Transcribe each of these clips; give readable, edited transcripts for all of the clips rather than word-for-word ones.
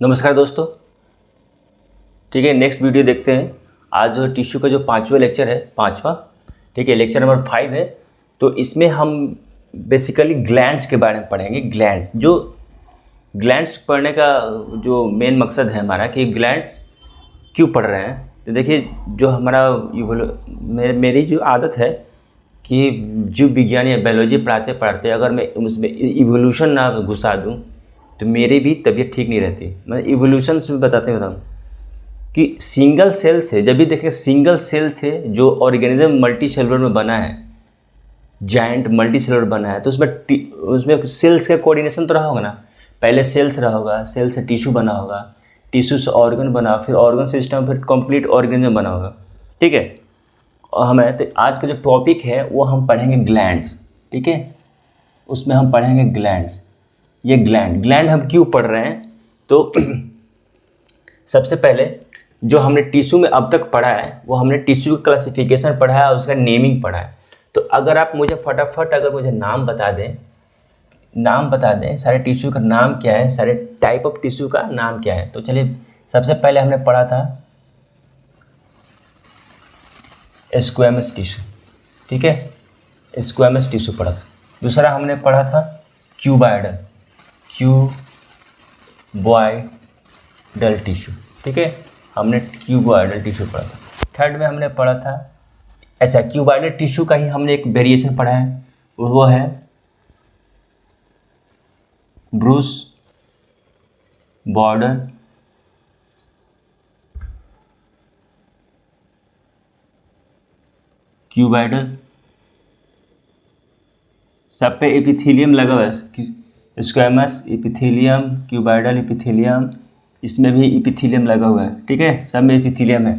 नमस्कार दोस्तों। ठीक है, नेक्स्ट वीडियो देखते हैं। आज जो टिश्यू का जो 5वां लेक्चर है, ठीक है, लेक्चर नंबर 5 है। तो इसमें हम बेसिकली ग्लैंड्स के बारे में पढ़ेंगे। ग्लैंड्स पढ़ने का जो मेन मकसद है हमारा कि ग्लैंड्स क्यों पढ़ रहे हैं। तो देखिए, जो हमारा मेरी जो आदत है कि जीव विज्ञान या बायोलॉजी पढ़ाते पढ़ाते अगर मैं उसमें इवोल्यूशन ना घुसा दूँ तो मेरी भी तबीयत ठीक नहीं रहती। मैं इवोल्यूशन से बताते बताऊँ कि सिंगल सेल से, जब भी देखें सिंगल सेल से जो ऑर्गेनिज्म मल्टी सेलुलर में बना है, जायंट मल्टी सेलुलर बना है, तो उसमें सेल्स का कोऑर्डिनेशन तो रहा होगा ना। पहले सेल्स रहा होगा, सेल से टिश्यू बना होगा, टिश्यू से ऑर्गन बना, फिर ऑर्गन सिस्टम, फिर कंप्लीट ऑर्गेनिज्म बना होगा। ठीक है, और हमें तो आज का जो टॉपिक है वो हम पढ़ेंगे ग्लैंड्स। ठीक है, उसमें हम पढ़ेंगे ग्लैंड्स। ये ग्लैंड हम क्यों पढ़ रहे हैं, तो सबसे पहले जो हमने टिश्यू में अब तक पढ़ा है वो हमने टिश्यू का क्लासिफिकेशन पढ़ा है और उसका नेमिंग पढ़ा है। तो अगर आप मुझे फटाफट नाम बता दें सारे टिश्यू का नाम क्या है, सारे टाइप ऑफ टिश्यू का नाम क्या है। तो चलिए, सबसे पहले हमने पढ़ा था स्क्वैमस टिश्यू। ठीक है, स्क्वैमस टिश्यू पढ़ा था। दूसरा हमने पढ़ा था क्यूबॉइडल टिश्यू। ठीक है, हमने क्यूबॉइडल टिश्यू पढ़ा था। थर्ड में हमने पढ़ा था, ऐसा क्यूबॉइडल टिश्यू का ही हमने एक वेरिएशन पढ़ा है, वो है ब्रूस बॉर्डर क्यूबॉइडल। सब पे एपिथेलियम लगा हुआ है, स्क्वैमस एपिथेलियम, क्यूबॉइडल एपिथेलियम, इसमें भी एपिथेलियम लगा हुआ है। ठीक है, सब में एपिथेलियम है।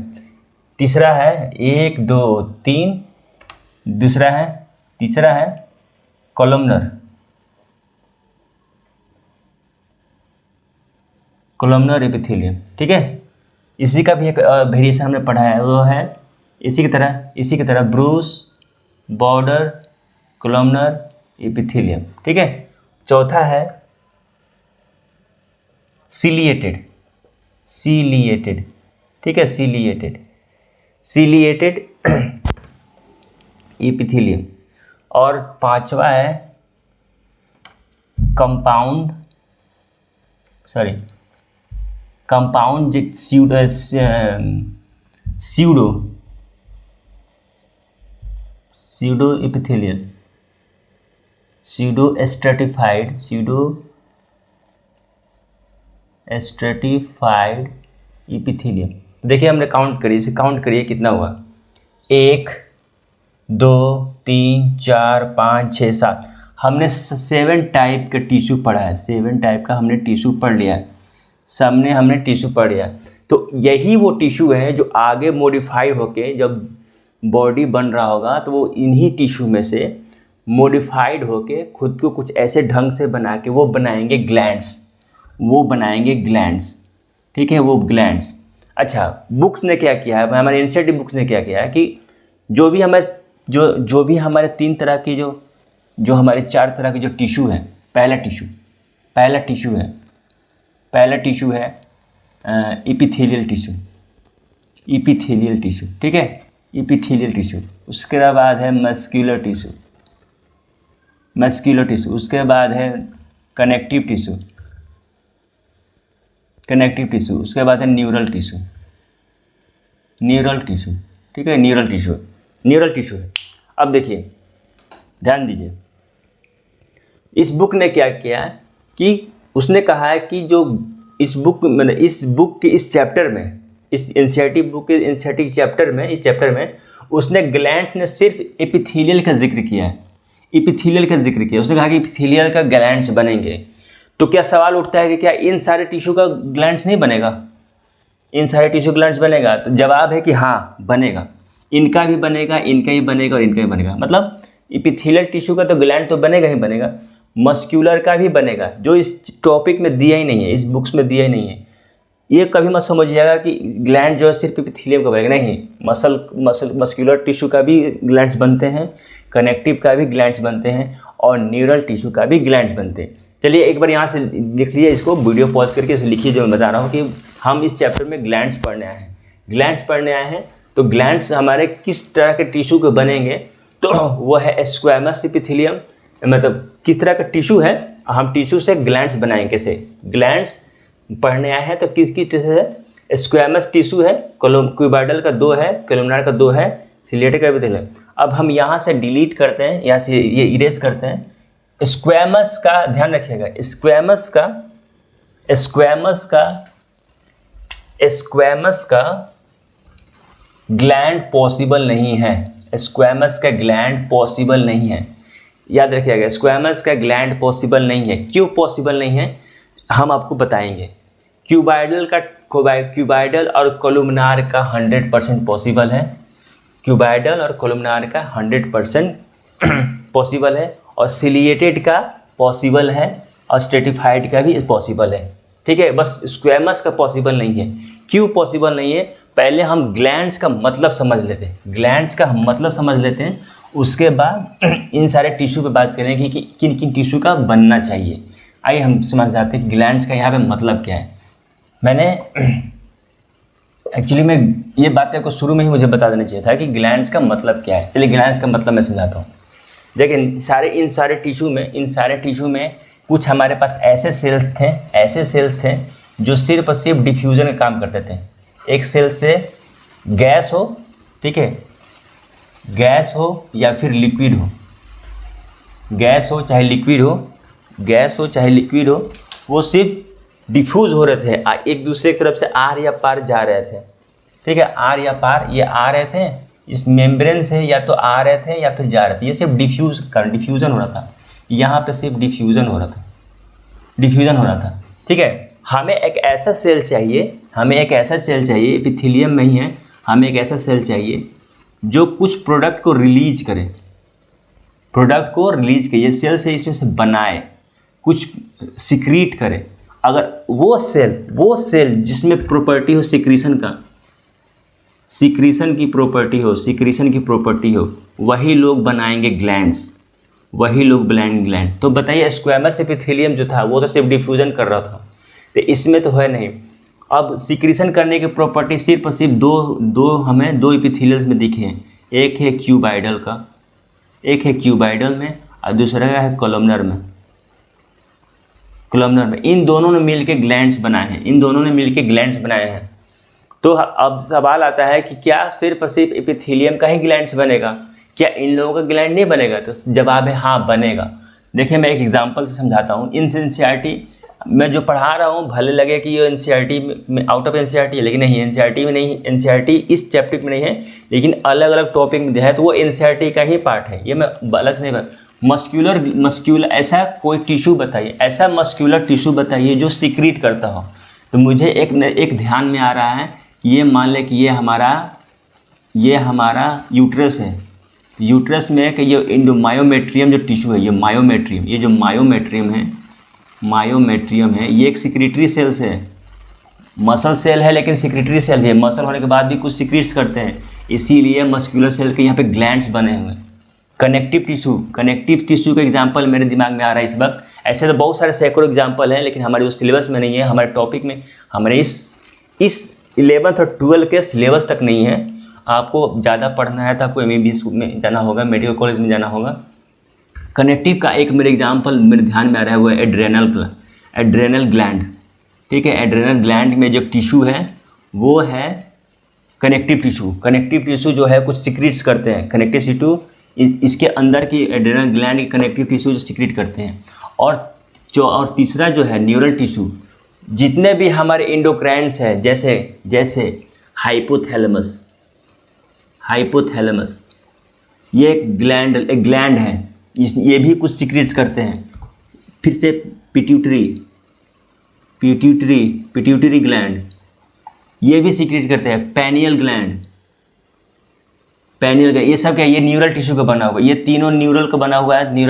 तीसरा है 1 2 3, तीसरा है कोलमनर एपिथेलियम। ठीक है, इसी का भी एक वेरिएशन हमने पढ़ा है, वो है इसी की तरह ब्रूस बॉर्डर कोलमनर एपिथेलियम। ठीक है, चौथा है सीलिएटेड। ठीक है, सीलिएटेड एपिथेलियम। और पांचवा है compound pseudo epithelial, stratified epithelium. देखिए, हमने काउंट करिए कितना हुआ। 1 2 3 4 5 6 7। हमने 7 टाइप का टिश्यू पढ़ा है। 7 टाइप का हमने टिश्यू पढ़ लिया है। हमने टिश्यू पढ़ लिया। तो यही वो टिश्यू है जो आगे मॉडिफाई होके जब बॉडी बन रहा होगा तो वो इन्हीं टिश्यू में से मॉडिफाइड होके खुद को कुछ ऐसे ढंग से बना के वो बनाएंगे ग्लैंड्स। ठीक है, वो ग्लैंड्स। अच्छा, बुक्स ने क्या किया है, हमारे एनसीईआरटी बुक्स ने क्या किया है कि जो भी हमारे 3 तरह की जो हमारे 4 तरह के जो टिश्यू है, पहला टिश्यू है एपिथेलियल टिश्यू। ठीक है, एपिथेलियल टिश्यू। उसके बाद है मस्कुलर टिश्यू। उसके बाद है कनेक्टिव टिश्यू। उसके बाद है न्यूरल टिश्यू। ठीक है, न्यूरल टिश्यू है। अब देखिए, ध्यान दीजिए, इस बुक ने क्या किया कि उसने कहा है कि जो इस बुक के इस चैप्टर में, इस एनसीईआरटी बुक के एनसीईआरटी चैप्टर में उसने ग्लैंड्स ने सिर्फ एपिथेलियल का जिक्र किया। उसने कहा कि एपिथेलियल का ग्लैंड्स बनेंगे। तो क्या सवाल उठता है कि क्या इन सारे टिश्यू का ग्लैंड्स नहीं बनेगा? तो जवाब है कि हाँ, बनेगा। इनका भी बनेगा, इनका भी बनेगा। मतलब एपिथेलियल टिश्यू का तो ग्लैंड तो बनेगा ही बनेगा, मस्कुलर का भी बनेगा, जो इस टॉपिक में दिया ही नहीं है, इस बुक्स में दिया ही नहीं है। ये कभी मत समझिएगा कि ग्लैंड जो है सिर्फ एपिथेलियम का बनेगा, नहीं। मस्कुलर टिश्यू का भी ग्लैंड्स बनते हैं, कनेक्टिव का भी ग्लैंड्स बनते हैं और न्यूरल टिश्यू का भी ग्लैंड्स बनते हैं। चलिए एक बार यहाँ से लिख लीजिए, इसको वीडियो पॉज करके इसे लिखिए जो मैं बता रहा हूँ कि हम इस चैप्टर में ग्लैंड्स पढ़ने आए हैं। ग्लैंड्स पढ़ने आए हैं तो ग्लैंड्स हमारे किस तरह के टिश्यू के बनेंगे, तो वो है स्क्वैमस एपिथेलियम, मतलब किस तरह का टिश्यू है, हम टिश्यू से ग्लैंड्स बनाएंगे कैसे। ग्लैंड्स पढ़ने आए हैं तो किस टिश्यू है, स्क्वैमस टिश्यू है, क्यूबॉइडल का 2 है, कोलुमनार का 2 है, सिलिएटेड का एपिथेलियम। अब हम यहाँ से डिलीट करते हैं, यहाँ से ये इरेज करते हैं। स्क्वैमस का ध्यान रखिएगा, स्क्वैमस का ग्लैंड पॉसिबल नहीं है, स्क्वैमस का ग्लैंड पॉसिबल नहीं है, याद रखिएगा स्क्वैमस का ग्लैंड पॉसिबल नहीं है। क्यों पॉसिबल नहीं है हम आपको बताएंगे। क्यूबॉइडल और कोलुमनार का 100% पॉसिबल है, क्यूबॉइडल और कोलुमनार का 100% पॉसिबल है, और सिलिएटेड का पॉसिबल है, और स्ट्रेटिफाइड का भी पॉसिबल है। ठीक है, बस स्क्वैमस का पॉसिबल नहीं है। क्यों पॉसिबल नहीं है, पहले हम ग्लैंड्स का मतलब समझ लेते हैं, ग्लैंड्स का हम मतलब समझ लेते हैं, उसके बाद इन सारे टिश्यू पे बात करेंगे कि किन किन टिश्यू का बनना चाहिए। आइए हम समझ जाते हैं कि ग्लैंड्स का यहाँ पे मतलब क्या है। मैंने एक्चुअली में ये बात आपको शुरू में ही मुझे बता देना चाहिए था कि ग्लैंड्स का मतलब क्या है। चलिए ग्लैंड्स का मतलब मैं समझाता हूँ। देखिए इन सारे टिश्यू में कुछ हमारे पास ऐसे सेल्स थे जो सिर्फ और सिर्फ डिफ्यूज़न का काम करते थे। एक सेल से गैस हो, ठीक है, गैस हो या फिर लिक्विड हो, गैस हो चाहे लिक्विड हो, वो सिर्फ डिफ्यूज़ हो रहे थे, एक दूसरे की तरफ से आर या पार जा रहे थे। ठीक है, आर या पार, ये आ रहे थे इस मेम्ब्रेन से, या तो आ रहे थे या फिर जा रहे थे। ये सिर्फ डिफ्यूज़न हो रहा था, यहाँ पे सिर्फ डिफ्यूज़न हो रहा था। ठीक है, हमें एक ऐसा सेल चाहिए, एपिथेलियम में ही है, हमें एक ऐसा सेल चाहिए जो कुछ प्रोडक्ट को रिलीज करे, ये सेल से इसमें से बनाए, कुछ सिक्रीट करे। अगर वो सेल जिसमें प्रॉपर्टी हो सिक्रीशन की प्रॉपर्टी हो, वही लोग बनाएंगे ग्लैंड्स। तो बताइए स्क्वैमस एपिथेलियम जो था वो तो सिर्फ डिफ्यूजन कर रहा था, तो इसमें तो है नहीं। अब सिक्रीशन करने की प्रॉपर्टी सिर्फ और सिर्फ हमें दो एपिथेलियल्स में दिखे हैं। एक है क्यूबॉइडल में और दूसरा है कोलुमनर में। इन दोनों ने मिलके ग्लैंड्स बनाए हैं। तो अब सवाल आता है कि क्या सिर्फ और सिर्फ एपिथेलियम का ही ग्लैंड्स बनेगा, क्या इन लोगों का ग्लैंड नहीं बनेगा? तो जवाब है हाँ बनेगा। देखिए मैं एक एग्जांपल से समझाता हूँ। इन एनसीईआरटी मैं जो पढ़ा रहा हूँ भले लगे कि ये एनसीईआरटी में आउट ऑफ एनसीईआरटी है, लेकिन नहीं, एनसीईआरटी में नहीं, एनसीईआरटी इस चैप्टर में नहीं है, लेकिन अलग अलग टॉपिक में दिया है, तो वो एनसीईआरटी का ही पार्ट है। ये मैं अलग से नहीं, मस्क्यूलर ऐसा कोई टिश्यू बताइए, ऐसा मस्क्यूलर टिश्यू बताइए जो सिक्रीट करता हो। तो मुझे एक ध्यान में आ रहा है, ये मान लें कि ये हमारा यूट्रस है। यूट्रस में कि ये मायोमेट्रियम जो टिश्यू है, ये जो मायोमेट्रियम है, ये एक सिक्रेटरी सेल से है। मसल सेल है लेकिन सिक्रेटरी सेल भी है, मसल होने के बाद भी कुछ सिक्रीट्स करते हैं, इसीलिए मस्क्यूलर सेल के यहाँ पे ग्लैंड्स बने हुए हैं। कनेक्टिव टिश्यू का एग्जांपल मेरे दिमाग में आ रहा है इस वक्त। ऐसे तो बहुत सारे सैकड़ों एग्जांपल हैं, लेकिन हमारे उस सिलेबस में नहीं है, हमारे टॉपिक में, हमारे इस 11th और 12 के सिलेबस तक नहीं है। आपको ज़्यादा पढ़ना है तो आपको MBBS में जाना होगा, मेडिकल कॉलेज में जाना होगा। कनेक्टिव का एक मेरे एग्जांपल मेरे ध्यान में आ रहा है, वो है एड्रेनल ग्लैंड। ठीक है, एड्रेनल ग्लैंड में जो टिश्यू है वो है कनेक्टिव टिश्यू जो है कुछ सिक्रीट्स करते हैं। कनेक्टिव टिश्यू इसके अंदर की एड्रेनल ग्लैंड की कनेक्टिव टिश्यू जो सिक्रीट करते हैं। और तीसरा जो है न्यूरल टिश्यू, जितने भी हमारे इंडोक्राइन्स हैं, जैसे हाइपोथैलेमस, ये एक ग्लैंड है, ये भी कुछ सिक्रीट्स करते हैं। फिर से पिट्यूटरी ग्लैंड, ये भी सिक्रीट करते हैं। पैनियल ग्लैंड, ये सब क्या, ये न्यूरल टिश्यू का बना हुआ है, ये तीनों न्यूरल का बना हुआ है। ये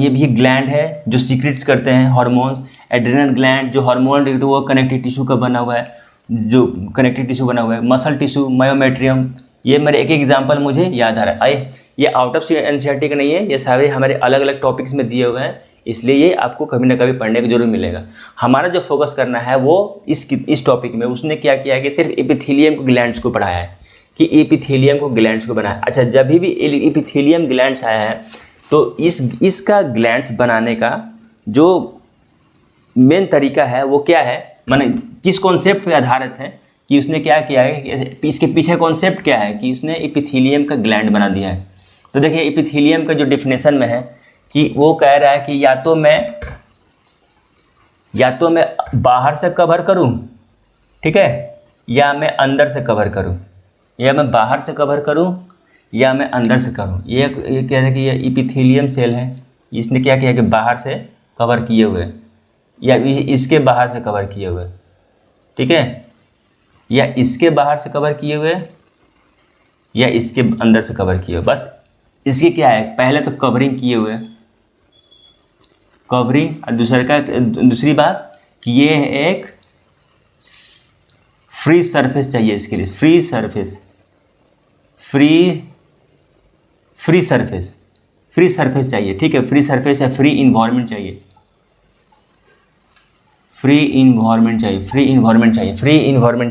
भी ग्लैंड है जो सिक्रीट्स करते हैं हार्मोन्स। एड्रेनल ग्लैंड जो हार्मोन देते हैं वो कनेक्टिव टिश्यू का बना हुआ है, मसल टिश्यू, मायोमेट्रियम। ये मेरे एक एग्जांपल मुझे याद आ रहा है। ये आउट ऑफ एनसीईआरटी का नहीं है, ये सारे हमारे अलग अलग टॉपिक्स में दिए हुए हैं, इसलिए ये आपको कभी ना कभी पढ़ने को जरूर मिलेगा। हमारा जो फोकस करना है वो इस टॉपिक में उसने क्या किया है कि सिर्फ एपिथेलियम को ग्लैंड्स को पढ़ाया है कि एपिथेलियम को ग्लैंड्स को बनाया। अच्छा, जब भी एपिथेलियम ग्लैंड्स आया है तो इसका ग्लैंड्स बनाने का जो मेन तरीका है वो क्या है, माने किस कॉन्सेप्ट पे आधारित है कि उसने क्या किया है कि इसके पीछे कॉन्सेप्ट क्या है कि उसने एपिथेलियम का ग्लैंड बना दिया है। तो देखिए एपिथेलियम का जो डेफिनेशन में है कि वो कह रहा है कि या तो मैं बाहर से कवर करूं, ठीक है, या मैं अंदर से कवर करूं, या मैं बाहर से कवर करूं या मैं अंदर से करूं। ये कह रहा है कि ये एपिथेलियम सेल है, इसने क्या किया कि बाहर से कवर किए हुए या इसके बाहर से कवर किए हुए, ठीक है, या इसके बाहर से कवर किए हुए या इसके अंदर से कवर किए हुए। बस इसके क्या है, पहले तो कवरिंग किए हुए, कवरिंग, और दूसरी बात कि ये एक फ्री सरफेस चाहिए इसके लिए, फ्री सरफेस चाहिए, ठीक है, फ्री सरफेस या फ्री इन्वायरमेंट चाहिए, फ्री इन्वायरमेंट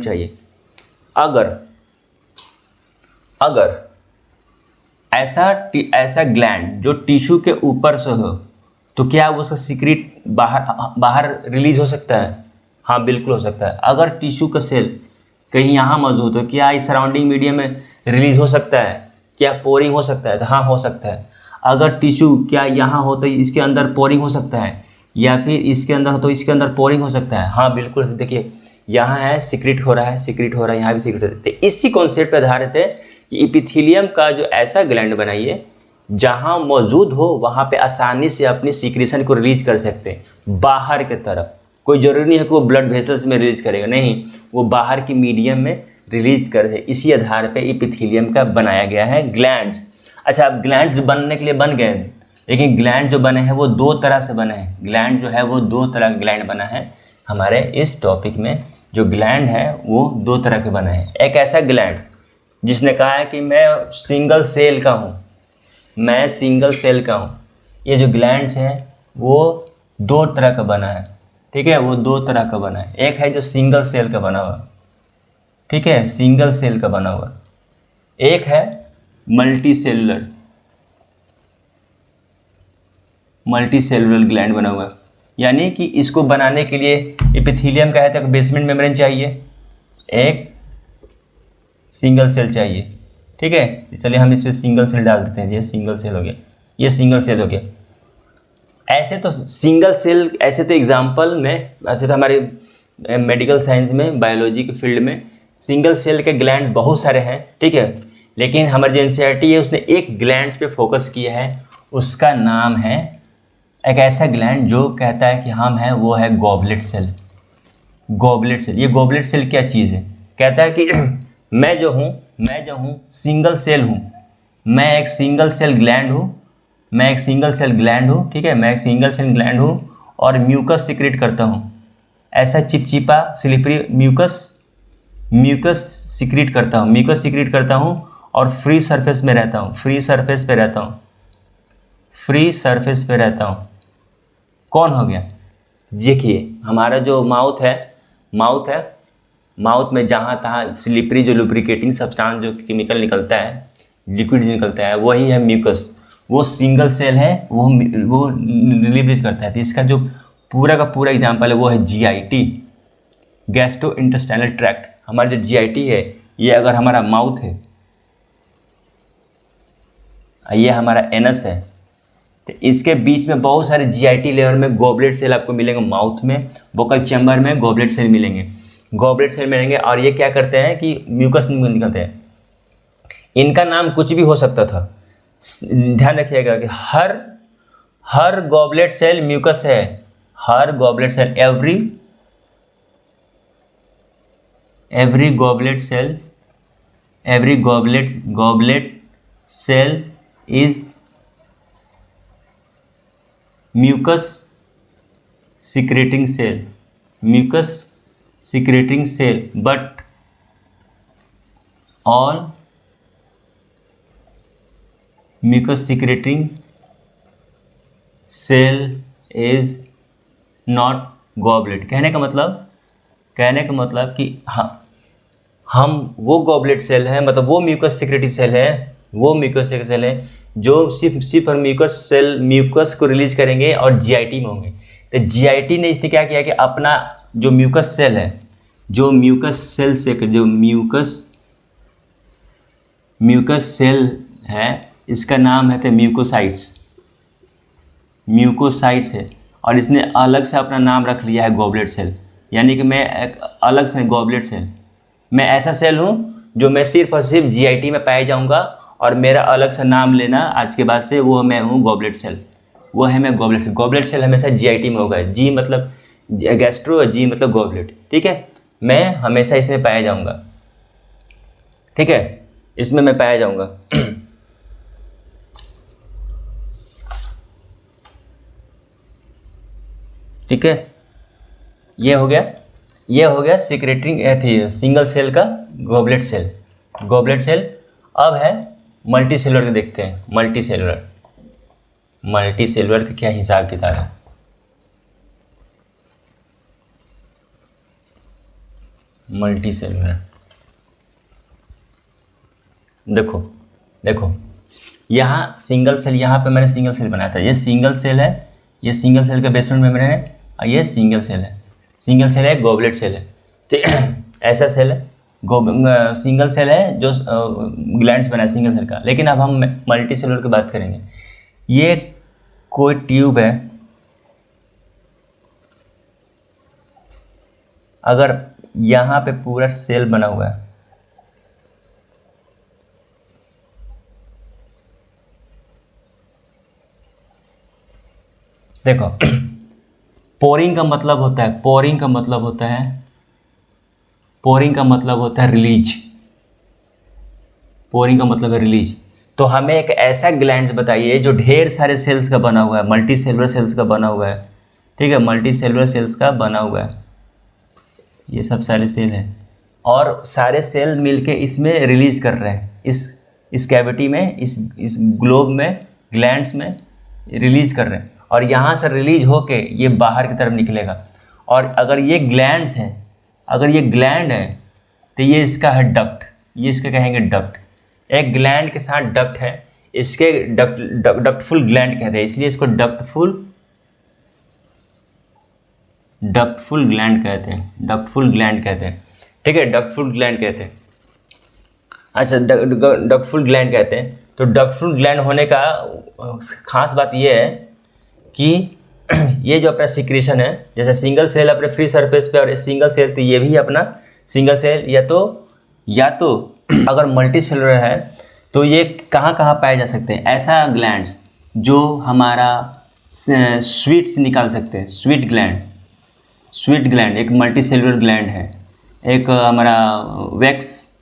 चाहिए। अगर ऐसा ग्लैंड जो टिश्यू के ऊपर से हो तो क्या उसका सीक्रेट बाहर रिलीज हो सकता है? हाँ, बिल्कुल हो सकता है। अगर टिश्यू का सेल कहीं यहाँ मौजूद हो, क्या इस सराउंडिंग मीडियम में रिलीज हो सकता है? क्या पोरिंग हो सकता है? तो हाँ, हो सकता है। अगर टिश्यू क्या यहाँ हो तो इसके अंदर पोरिंग हो सकता है, या फिर इसके अंदर हो तो इसके अंदर पोरिंग हो सकता है। हाँ, बिल्कुल। देखिए यहाँ है सीक्रेट हो रहा है, यहाँ भी सीक्रेट हो रहा है। तो इसी कॉन्सेप्ट पर आधारित है कि एपिथेलियम का जो ऐसा ग्लैंड बनाइए जहाँ मौजूद हो वहाँ पे आसानी से अपनी सीक्रेशन को रिलीज कर सकते हैं बाहर के तरफ। कोई ज़रूरी नहीं है कि वो ब्लड वेसल्स में रिलीज करेगा, नहीं, वो बाहर की मीडियम में रिलीज करे। इसी आधार पे एपिथेलियम का बनाया गया है ग्लैंड्स। अच्छा, अब ग्लैंड्स बनने के लिए बन गए, लेकिन ग्लैंड जो बने हैं वो दो तरह से बने हैं। ग्लैंड जो है वो दो तरह का ग्लैंड बना है। हमारे इस टॉपिक में जो ग्लैंड है वो दो तरह के बने हैं। एक ऐसा ग्लैंड जिसने कहा है कि मैं सिंगल सेल का हूँ, ये जो ग्लैंड्स हैं वो दो तरह का बना है, ठीक है, वो दो तरह का बना है। एक है जो सिंगल सेल का बना हुआ, ठीक है, सिंगल सेल का बना हुआ। एक है मल्टी सेलुलर ग्लैंड बना हुआ। यानी कि इसको बनाने के लिए एपिथेलियम का है तो बेसमेंट मेम्ब्रेन चाहिए, एक सिंगल सेल चाहिए, ठीक है। चलिए हम इसमें सिंगल सेल डाल देते हैं। ये सिंगल सेल हो गया, ये सिंगल सेल हो गया। ऐसे तो सिंगल सेल, ऐसे तो एग्जाम्पल में, ऐसे तो हमारे मेडिकल साइंस में, बायोलॉजी के फील्ड में सिंगल सेल के ग्लैंड बहुत सारे हैं, ठीक है। लेकिन हमारे जो एनसीईआरटी है उसने एक ग्लैंड पे फोकस किया है, उसका नाम है, एक ऐसा ग्लैंड जो कहता है कि हम हैं, वो है गॉबलेट सेल। ये गॉबलेट सेल क्या चीज़ है? कहता है कि मैं जो हूँ सिंगल सेल हूँ, मैं एक सिंगल सेल ग्लैंड हूँ, ठीक है, मैं एक सिंगल सेल ग्लैंड हूँ और म्यूकस सिक्रेट करता हूँ। ऐसा चिपचिपा स्लिपरी म्यूकस सिक्रेट करता हूँ और फ्री सरफेस पे रहता हूँ। कौन हो गया? देखिए हमारा जो माउथ है, माउथ में जहाँ तहाँ स्लिपरी जो लुब्रिकेटिंग सब्सटेंस जो केमिकल निकलता है, लिक्विड निकलता है, वही है म्यूकस। वो सिंगल सेल है, वो रिलीज करता है। तो इसका जो पूरा का पूरा एग्जाम्पल है वो है जीआईटी, गैस्ट्रो इंटेस्टाइनल ट्रैक्ट। हमारा जो जीआईटी है, ये अगर हमारा माउथ है, ये हमारा एनस है, तो इसके बीच में बहुत सारे जीआईटी लेवल में गॉबलेट सेल आपको मिलेंगे। माउथ में वोकल चैम्बर में गॉबलेट सेल मिलेंगे और ये क्या करते हैं कि म्यूकस निकलते हैं। इनका नाम कुछ भी हो सकता था, ध्यान रखिएगा कि हर गॉबलेट सेल म्यूकस है। हर goblet cell, every goblet cell is mucus secreting cell, but all mucus secreting cell is not goblet. कहने का मतलब कि हम वो गॉबलेट सेल है, मतलब वो म्यूकस सिक्रेटरी सेल है जो सिर्फ और म्यूकस को रिलीज करेंगे और जीआईटी में होंगे। तो जीआईटी ने इसने क्या किया कि अपना जो म्यूकस सेल है, जो म्यूकस सेल है, इसका नाम है तो म्यूकोसाइट्स है, और इसने अलग से अपना नाम रख लिया है गॉबलेट सेल। यानी कि मैं एक अलग से गॉबलेट सेल, मैं ऐसा सेल हूँ जो मैं सिर्फ और सिर्फ जीआईटी में पाया जाऊँगा, और मेरा अलग से नाम लेना आज के बाद से, वो मैं हूँ गॉबलेट सेल, वो है मैं गॉबलेट सेल। गॉबलेट सेल हमेशा जीआईटी में होगा, जी मतलब गैस्ट्रो, जी मतलब गॉबलेट, ठीक है। मैं हमेशा इसमें पाया जाऊँगा, ठीक है, इसमें मैं पाया जाऊँगा। ठीक है, ये हो गया सिक्रेटरी सिंगल सेल का गॉबलेट सेल। अब है मल्टी सेलुलर के, देखते हैं मल्टी सेलुलर का क्या हिसाब किताब है। मल्टी सेलुलर, देखो यहाँ सिंगल सेल, यहाँ पे मैंने सिंगल सेल बनाया था, ये सिंगल सेल है, ये सिंगल सेल का बेसमेंट मेम्ब्रेन है, और ये सिंगल सेल है, गॉबलेट सेल है, ठीक है। ऐसा सेल है, सिंगल सेल है जो ग्लैंड्स बना है सिंगल सेल का। लेकिन अब हम मल्टी सेलुलर की बात करेंगे। ये कोई ट्यूब है, अगर यहाँ पे पूरा सेल बना हुआ है, देखो पोरिंग का मतलब होता है रिलीज। पोरिंग का मतलब है रिलीज। तो हमें एक ऐसा ग्लैंड बताइए जो ढेर सारे सेल्स का बना हुआ है, मल्टी सेलुलर सेल्स का बना हुआ है, ठीक है, मल्टी सेलुलर सेल्स का बना हुआ है, ये सब सारे सेल हैं, और सारे सेल मिलके इसमें रिलीज कर रहे हैं, इस कैविटी में, इस ग्लोब में, ग्लैंड्स में रिलीज कर रहे हैं, और यहाँ से रिलीज होके ये बाहर की तरफ निकलेगा। और अगर ये ग्लैंड्स हैं, अगर ये ग्लैंड है तो ये इसका है डक्ट, ये इसका कहेंगे डक्ट। एक ग्लैंड के साथ डक्ट है, इसके डक्टफुल ग्लैंड कहते हैं, इसलिए इसको डक्टफुल ग्लैंड कहते हैं, ठीक है, डक्टफुल ग्लैंड कहते हैं। अच्छा, डक्टफुल ग्लैंड कहते हैं। तो डक्टफुल ग्लैंड होने का खास बात ये है कि ये जो अपना सिक्रेशन है, जैसे सिंगल सेल अपने फ्री सरफेस पे, और सिंगल सेल, तो ये भी अपना सिंगल सेल, या तो अगर मल्टी सेलुलर है तो ये कहाँ पाए जा सकते हैं, ऐसा ग्लैंड्स जो हमारा स्वीट्स निकाल सकते हैं, स्वीट ग्लैंड एक मल्टी सेलुलर ग्लैंड है। एक हमारा वैक्स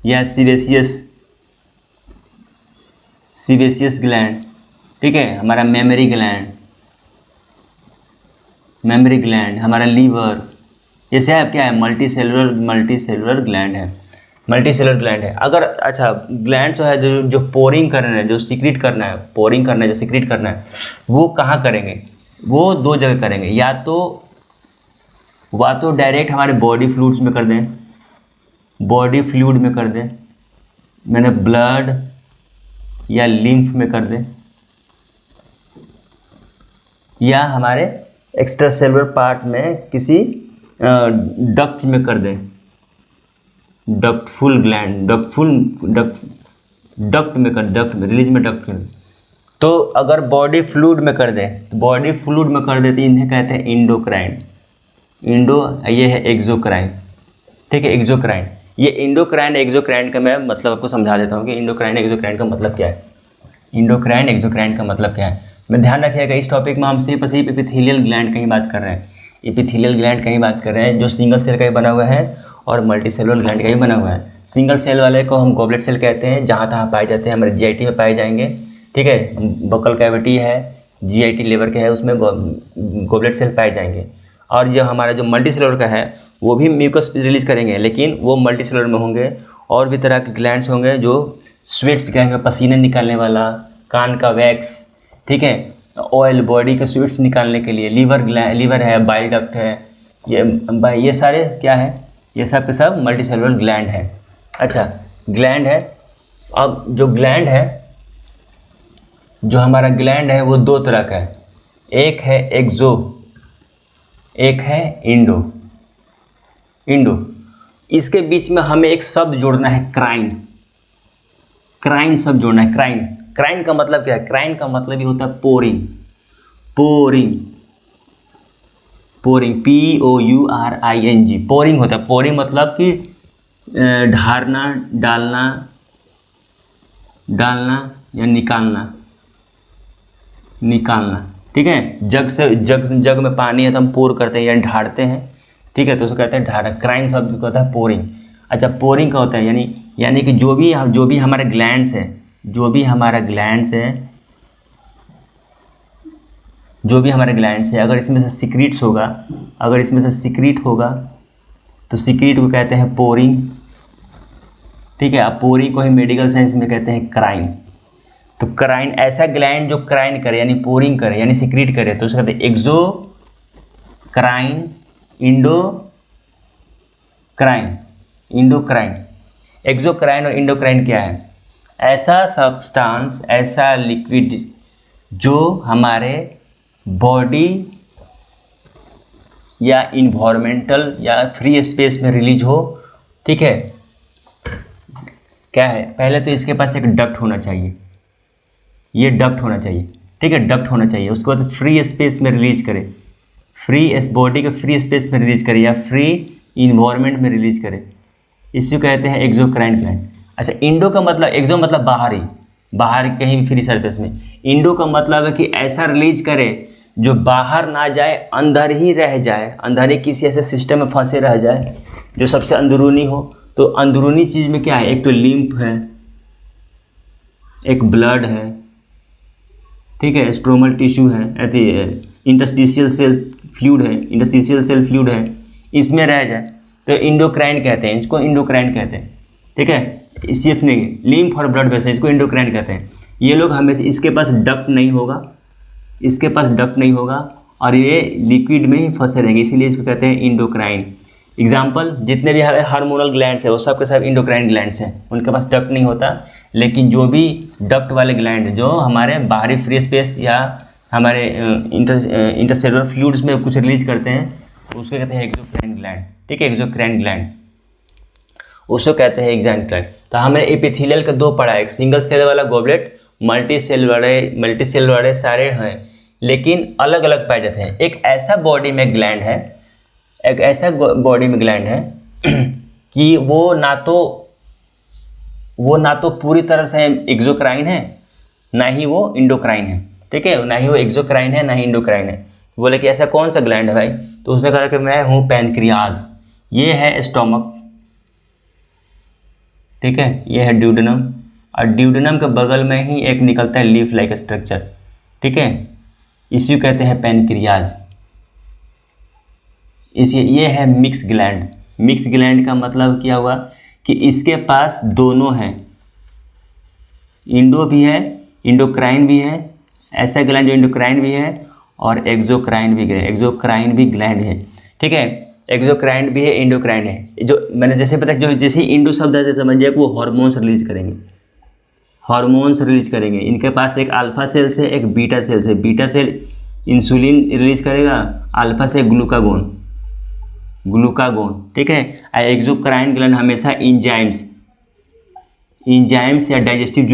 या सीबेसियस ग्लैंड, ठीक है, हमारा मेमरी ग्लैंड, हमारा लीवर, ये सब क्या है, मल्टी सेलुलर ग्लैंड है। अगर अच्छा ग्लैंड जो है जो पोरिंग करना है, जो सीक्रेट करना है, वो कहाँ करेंगे, वो दो जगह करेंगे, या तो डायरेक्ट हमारे बॉडी फ्लूइड्स में कर दें, मैंने ब्लड या लिम्फ में कर दें, या हमारे एक्स्ट्रा सेलुलर पार्ट में किसी डक्ट में कर दें, डक्ट में रिलीज में डक्ट कर दें। तो अगर बॉडी फ्लूइड में कर दें तो इन्हें कहते हैं इंडोक्राइन। ये है एक्सोक्राइन, ठीक है, एक्सोक्राइन। ये इंडोक्राइन एक्सोक्राइन का मैं मतलब आपको समझा देता हूँ कि इंडोक्राइन एक्सोक्राइन का मतलब क्या है। मैं ध्यान रखिएगा, इस टॉपिक में हम सिर्फ एपिथेलियल ग्लैंड का ही बात कर रहे हैं, जो सिंगल सेल का ही बना हुआ है और मल्टी सेलुलर ग्लैंड का ही बना हुआ है। सिंगल सेल वाले को हम गॉबलेट सेल कहते हैं, जहाँ तहाँ पाए जाते हैं, हमारे जीआईटी में पाए जाएंगे, ठीक है, बकल कैविटी है, जीआईटी लेवर का है, उसमें गॉबलेट सेल पाए जाएंगे। और जो हमारा जो मल्टी सेलुलर का है वो भी म्यूकस रिलीज करेंगे, लेकिन वो मल्टी सेलुलर में होंगे, और भी तरह के ग्लैंड्स होंगे जो स्वेट्स कहेंगे, पसीने निकालने वाला, कान का वैक्स, ठीक है, ऑयल, बॉडी के स्वीट्स निकालने के लिए, लीवर है, बाइल डक्ट है, ये सारे क्या है, ये सब के सब मल्टी सेलुलर ग्लैंड है। अच्छा, ग्लैंड है। अब जो ग्लैंड है, जो हमारा ग्लैंड है वो दो तरह का है, एक है एक्सो, एक है इंडो। इसके बीच में हमें एक शब्द जोड़ना है, क्राइन शब्द जोड़ना है। क्राइन का मतलब क्या है? क्राइन का मतलब ये होता है पोरिंग, POURING, पोरिंग होता है। पोरिंग मतलब कि ढारना, डालना या निकालना। ठीक है, जग में पानी है तो हम पोर करते हैं या ढारते हैं। ठीक है, तो उसको कहते हैं ढारना। क्राइन शब्द को होता है पोरिंग। अच्छा, पोरिंग का होता है यानी कि जो भी हमारे ग्लैंड्स है, जो भी हमारे ग्लैंड्स है, अगर इसमें से सीक्रेट होगा तो सीक्रेट को कहते हैं पोरिंग। ठीक है, अब पोरिंग को ही मेडिकल साइंस में कहते हैं क्राइन। तो क्राइन, ऐसा ग्लैंड जो क्राइन करे यानी पोरिंग करे यानी सीक्रेट करे, तो उसे कहते हैं एक्सोक्राइन, इंडोक्राइन। एक्सोक्राइन और इंडोक्राइन क्या है? ऐसा सब्सटेंस, ऐसा लिक्विड जो हमारे बॉडी या इन्वायरमेंटल या फ्री स्पेस में रिलीज हो। ठीक है, क्या है? पहले तो इसके पास एक डक्ट होना चाहिए, ये डक्ट होना चाहिए। ठीक है, डक्ट होना चाहिए। उसके बाद फ्री स्पेस में रिलीज करे, बॉडी के फ्री स्पेस में रिलीज करे या फ्री इन्वायरमेंट में रिलीज करे, इसी को कहते हैं एक्सोक्राइन ग्लैंड। अच्छा, इंडो का मतलब, एक्सो मतलब बाहर कहीं भी फ्री सरफेस में। इंडो का मतलब है कि ऐसा रिलीज करे जो बाहर ना जाए, अंदर ही रह जाए, अंदर ही किसी ऐसे सिस्टम में फंसे रह जाए जो सबसे अंदरूनी हो। तो अंदरूनी चीज़ में क्या है? एक तो लिम्फ है, एक ब्लड है, ठीक है, स्ट्रोमल टिश्यू है, इंटरस्टिशियल सेल फ्लूइड है, इसमें रह जाए तो इंडोक्राइन कहते हैं, इसको इंडोक्राइन कहते हैं। ठीक है, इसी नहीं, लिम्फ और ब्लड वेसल, इसको इंडोक्राइन कहते हैं। ये लोग हमेशा, इसके पास डक्ट नहीं होगा और ये लिक्विड में ही फंसे रहेंगे, इसीलिए इसको कहते हैं इंडोक्राइन। एग्जाम्पल, जितने भी हार्मोनल ग्लैंड्स है वो सब के सब इंडोक्राइन ग्लैंड्स हैं, उनके पास डक्ट नहीं होता। लेकिन जो भी डक्ट वाले ग्लैंड जो हमारे बाहरी फ्री स्पेस या हमारे इंटरसेलुलर फ्लूइड्स में कुछ रिलीज करते हैं, उसको कहते हैं एक्सोक्राइन ग्लैंड। ठीक है, एक्सोक्राइन ग्लैंड उसको कहते हैं एक्सोक्राइन ग्लैंड। तो हमने एपिथेलियल का दो पढ़ा है, एक सिंगल सेल वाला गॉबलेट, मल्टी सेल वाले सारे हैं, लेकिन अलग अलग पाए जाते हैं। एक ऐसा बॉडी में ग्लैंड है कि वो ना तो पूरी तरह से एक्सोक्राइन है, ना ही वो इंडोक्राइन है। ठीक है, ना ही वो एक्सोक्राइन है, ना ही इंडोक्राइन है। बोले कि ऐसा कौन सा ग्लैंड है भाई? तो उसने कहा कि मैं हूँ पैनक्रियाज, ये है स्टोमक, ठीक है, ये है ड्यूडेनम, और ड्यूडेनम के बगल में ही एक निकलता है लीफ लाइक स्ट्रक्चर। ठीक है, इसी को कहते हैं पैनक्रियाज। ये है मिक्स ग्लैंड का मतलब क्या हुआ कि इसके पास दोनों हैं, इंडोक्राइन भी है, ऐसा ग्लैंड जो इंडोक्राइन भी है और एक्सोक्राइन भी ग्लैंड है। ठीक है, एक्सोक्राइन भी है, इंडोक्राइन है। जो मैंने जैसे बताया, जो जैसे ही इंडो शब्द है समझिए वो हार्मोन्स रिलीज करेंगे। इनके पास एक अल्फा सेल्स है, एक बीटा सेल्स है। बीटा सेल इंसुलिन रिलीज करेगा, अल्फा से ग्लूकागोन। ठीक है, एक्सोक्राइन ग्लैंड हमेशा इंजाइम्स या डाइजेस्टिव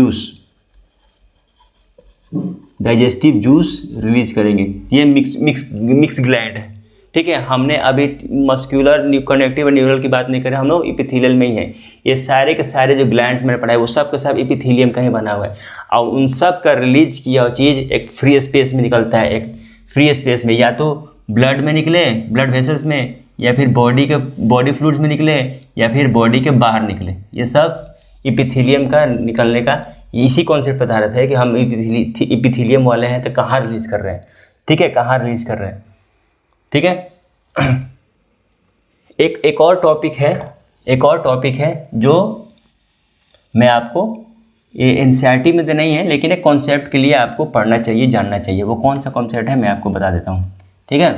जूस रिलीज करेंगे। ये मिक्स ग्लैंड है। ठीक है, हमने अभी मस्कुलर कनेक्टिव और न्यूरल की बात नहीं करें, हम लोग एपिथेलियल में ही है। ये सारे के सारे जो ग्लैंड्स मैंने पढ़ाए वो सब के सब एपिथेलियम का ही बना हुआ है, और उन सब का रिलीज किया हुआ चीज़ एक फ्री स्पेस में निकलता है। एक फ्री स्पेस में या तो ब्लड में निकले, ब्लड वेसल्स में, या फिर बॉडी फ्लूइड्स में निकले, या फिर बॉडी के बाहर निकले। ये सब एपिथेलियम का निकलने का इसी कॉन्सेप्ट पर आधारित है कि हम एपिथेलियम वाले हैं तो कहाँ रिलीज कर रहे हैं। ठीक है, कहाँ रिलीज कर रहे हैं। ठीक है, एक और टॉपिक है जो मैं आपको ये एनसीईआरटी में तो नहीं है, लेकिन एक कॉन्सेप्ट के लिए आपको पढ़ना चाहिए, जानना चाहिए। वो कौन सा कॉन्सेप्ट है मैं आपको बता देता हूँ, ठीक है।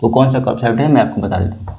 वो कौन सा कॉन्सेप्ट है मैं आपको बता देता हूँ।